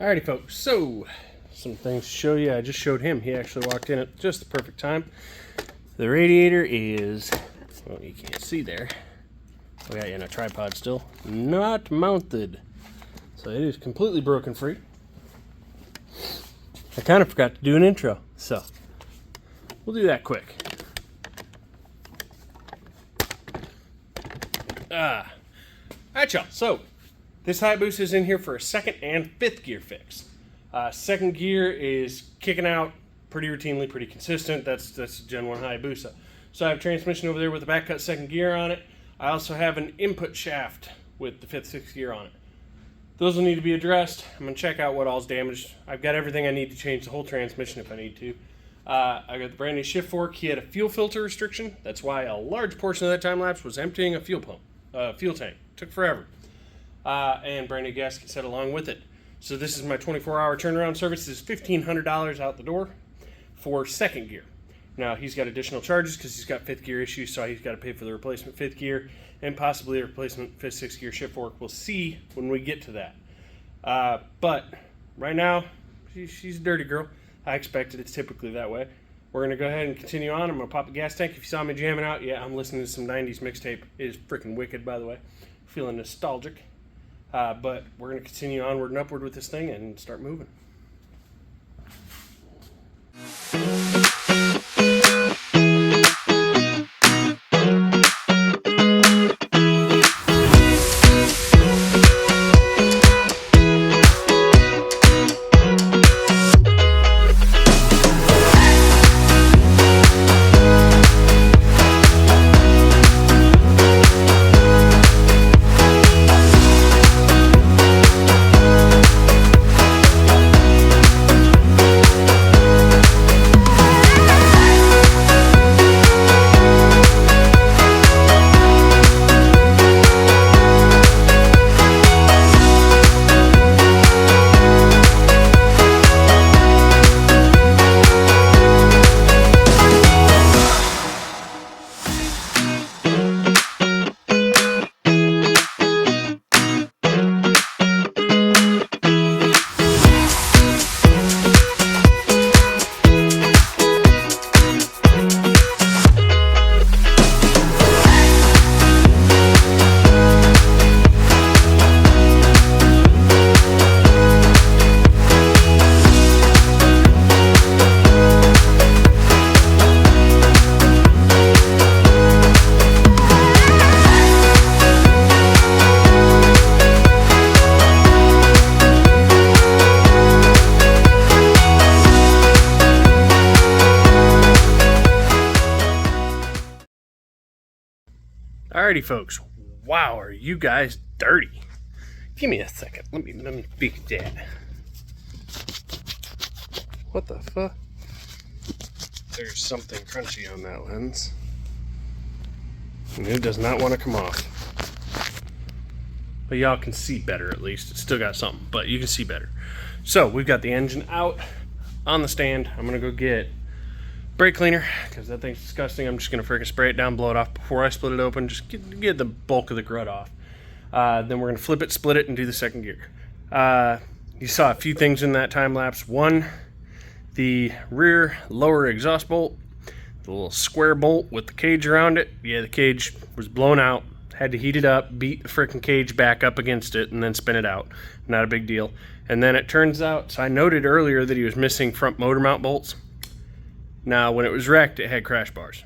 Alrighty folks, so some things to show you. I just showed him. He actually walked in at just the perfect time. The radiator is, well, you can't see there. I got you in a tripod still. Not mounted. So it is completely broken free. I kind of forgot to do an intro, so we'll do that quick. Alright y'all, so this Hayabusa is in here for a second and fifth gear fix. Second gear is kicking out pretty routinely, pretty consistent. That's Gen 1 Hayabusa. So I have transmission over there with the back cut second gear on it. I also have an input shaft with the fifth, sixth gear on it. Those will need to be addressed. I'm going to check out what all's damaged. I've got everything I need to change the whole transmission if I need to. I got the brand new shift fork. He had a fuel filter restriction. That's why a large portion of that time lapse was emptying a fuel tank. Took forever. And brand new gasket set along with it. So this is my 24-hour turnaround service. This is $1,500 out the door for second gear. Now he's got additional charges because he's got fifth gear issues, so he's got to pay for the replacement fifth gear and possibly a replacement fifth, sixth gear shift fork. We'll see when we get to that. But right now, she's a dirty girl. I expected it's typically that way. We're going to go ahead and continue on. I'm going to pop a gas tank. If you saw me jamming out, yeah, I'm listening to some 90s mixtape. It is freaking wicked, by the way. Feeling nostalgic. But we're going to continue onward and upward with this thing and start moving. Alrighty folks, wow, are you guys dirty? Give me a second, let me peek at that. What the fuck? There's something crunchy on that lens. And it does not want to come off. But y'all can see better at least. It's still got something, but you can see better. So we've got the engine out on the stand. I'm gonna go get brake cleaner because that thing's disgusting. I'm just gonna freaking spray it down, blow it off before I split it open. Just get the bulk of the grud off. Then we're gonna flip it, split it, and do the second gear. You saw a few things in that time lapse. One, the rear lower exhaust bolt, the little square bolt with the cage around it. Yeah, the cage was blown out. Had to heat it up, beat the freaking cage back up against it, and then spin it out. Not a big deal. And then it turns out, so I noted earlier that he was missing front motor mount bolts. Now, when it was wrecked, it had crash bars,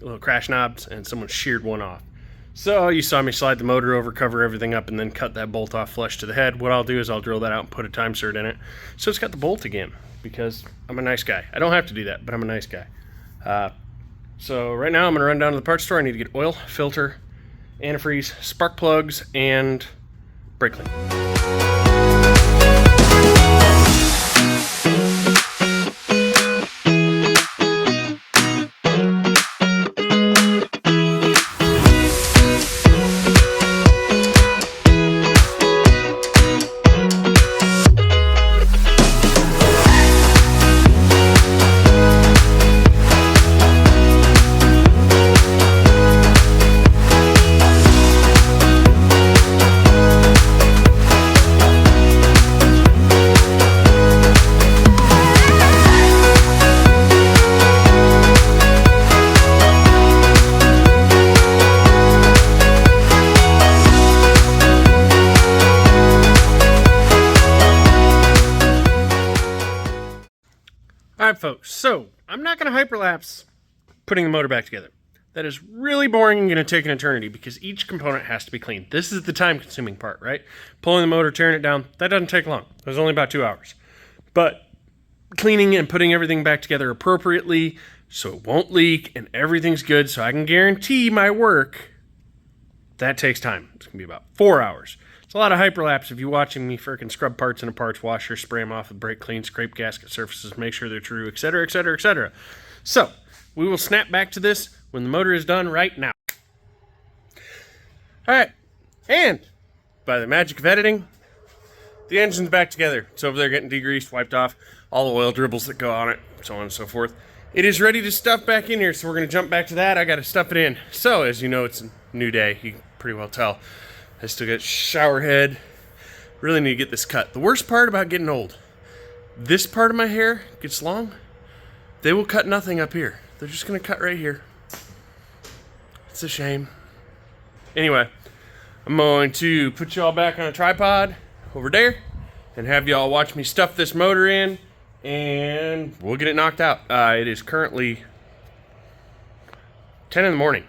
little crash knobs, and someone sheared one off. So you saw me slide the motor over, cover everything up, and then cut that bolt off flush to the head. What I'll do is I'll drill that out and put a time cert in it. So it's got the bolt again, because I'm a nice guy. I don't have to do that, but I'm a nice guy. So right now I'm going to run down to the parts store. I need to get oil, filter, antifreeze, spark plugs, and brake clean. folks, so I'm not going to hyperlapse putting the motor back together. That is really boring and going to take an eternity because each component has to be cleaned. This is the time-consuming part, right? Pulling the motor, tearing it down, that doesn't take long. It was only about 2 hours. But cleaning and putting everything back together appropriately so it won't leak and everything's good so I can guarantee my work, that takes time. It's going to be about 4 hours. It's a lot of hyperlapse if you're watching me freaking scrub parts in a parts washer, spray them off with brake clean, scrape gasket surfaces, make sure they're true, etc., etc., etc. So, we will snap back to this when the motor is done right now. Alright, and by the magic of editing, the engine's back together. It's over there getting degreased, wiped off, all the oil dribbles that go on it, so on and so forth. It is ready to stuff back in here, so we're going to jump back to that. I got to stuff it in. So, as you know, it's a new day. You can pretty well tell. I still got shower head. Really need to get this cut. The worst part about getting old, this part of my hair gets long. They will cut nothing up here. They're just going to cut right here. It's a shame. Anyway, I'm going to put y'all back on a tripod over there and have y'all watch me stuff this motor in, and we'll get it knocked out. It is currently 10 in the morning.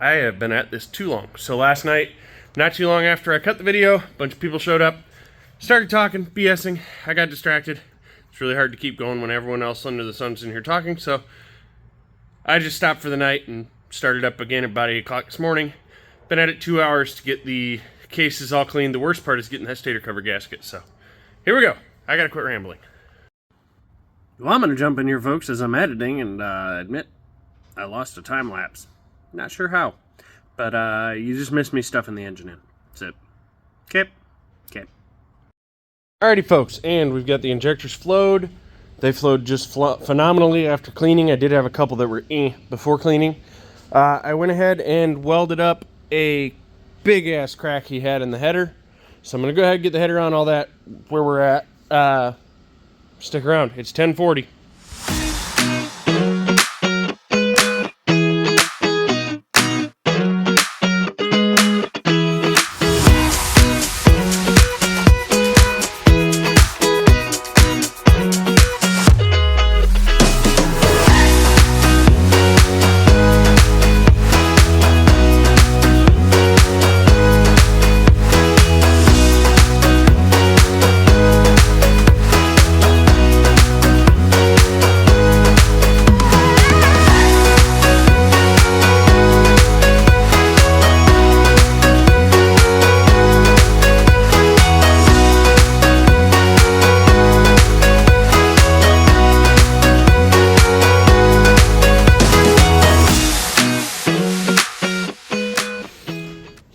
I have been at this too long. So last night, not too long after I cut the video, a bunch of people showed up, started talking, BSing. I got distracted. It's really hard to keep going when everyone else under the sun's in here talking, so I just stopped for the night and started up again at about 8 o'clock this morning. Been at it 2 hours to get the cases all cleaned. The worst part is getting that stator cover gasket, so here we go. I gotta quit rambling. Well, I'm gonna jump in here, folks, as I'm editing and admit I lost a time lapse. Not sure how, but you just missed me stuffing the engine in. That's it. Okay. Alrighty, folks, and we've got the injectors flowed. They flowed just phenomenally after cleaning. I did have a couple that were before cleaning. I went ahead and welded up a big-ass crack he had in the header. So I'm going to go ahead and get the header on, all that, where we're at. Stick around. It's 10:40.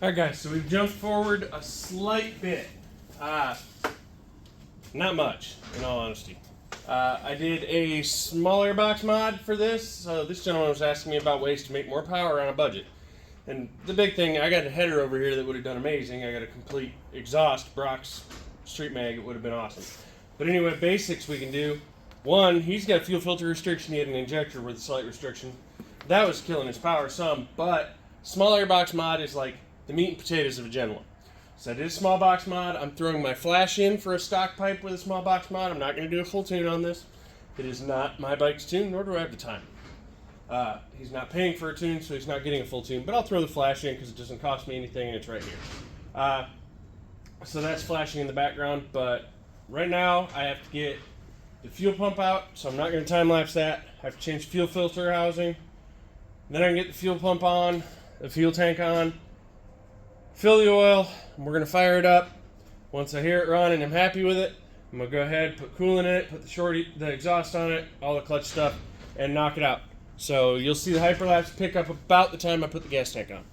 Alright guys, so we've jumped forward a slight bit. Not much, in all honesty. I did a smaller box mod for this. This gentleman was asking me about ways to make more power on a budget. And the big thing, I got a header over here that would have done amazing. I got a complete exhaust, Brock's Street Mag, it would have been awesome. But anyway, basics we can do. One, he's got a fuel filter restriction, he had an injector with a slight restriction. That was killing his power some, but small airbox mod is like the meat and potatoes of a Gen 1. So I did a small box mod. I'm throwing my flash in for a stock pipe with a small box mod. I'm not going to do a full tune on this. It is not my bike's tune, nor do I have the time. He's not paying for a tune, so he's not getting a full tune, but I'll throw the flash in because it doesn't cost me anything and it's right here. So that's flashing in the background, but right now I have to get the fuel pump out, so I'm not going to time lapse that. I have to change fuel filter housing. Then I can get the fuel pump on, the fuel tank on, fill the oil, and we're going to fire it up. Once I hear it run and I'm happy with it, I'm going to go ahead, put coolant in it, put the exhaust on it, all the clutch stuff, and knock it out. So you'll see the hyperlapse pick up about the time I put the gas tank on.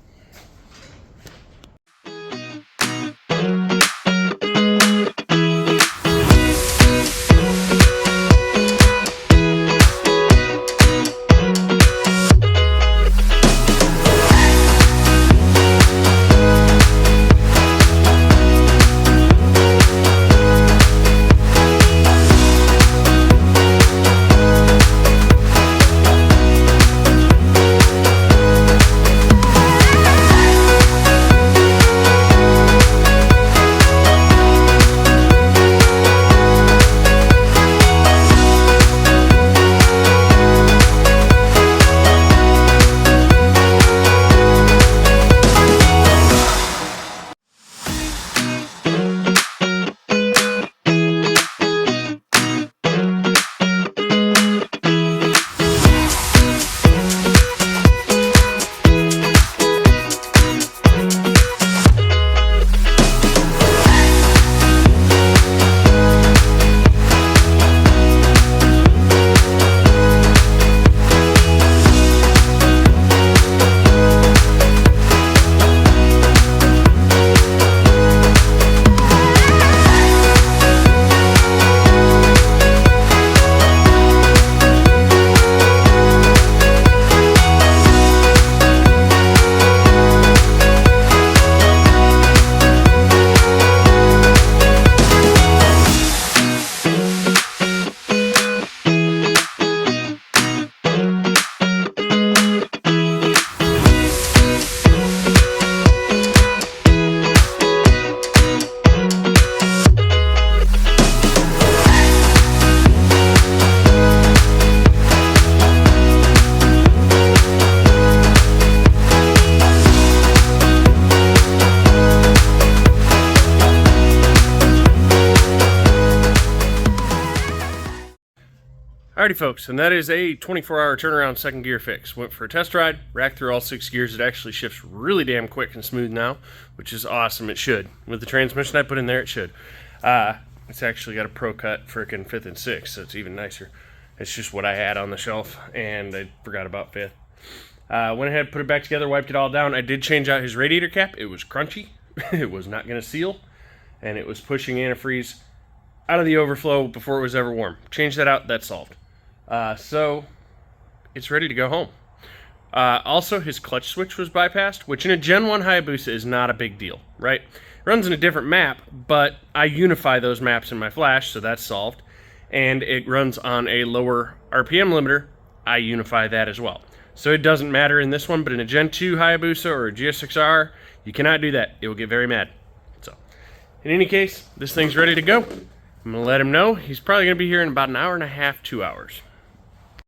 Alrighty folks, and that is a 24-hour turnaround second gear fix. Went for a test ride, racked through all 6 gears. It actually shifts really damn quick and smooth now, which is awesome. It should. With the transmission I put in there, it should. It's actually got a Pro Cut frickin' 5th and 6th, so it's even nicer. It's just what I had on the shelf, and I forgot about 5th. Went ahead, put it back together, wiped it all down. I did change out his radiator cap. It was crunchy. It was not going to seal, and it was pushing antifreeze out of the overflow before it was ever warm. Changed that out. That's solved. So it's ready to go home. Also, his clutch switch was bypassed, which in a Gen 1 Hayabusa is not a big deal, right? It runs in a different map, but I unify those maps in my flash, so that's solved. And it runs on a lower RPM limiter. I unify that as well. So it doesn't matter in this one, but in a Gen 2 Hayabusa or a GS6R, you cannot do that. It will get very mad. So, in any case, this thing's ready to go. I'm going to let him know. He's probably going to be here in about an hour and a half, 2 hours.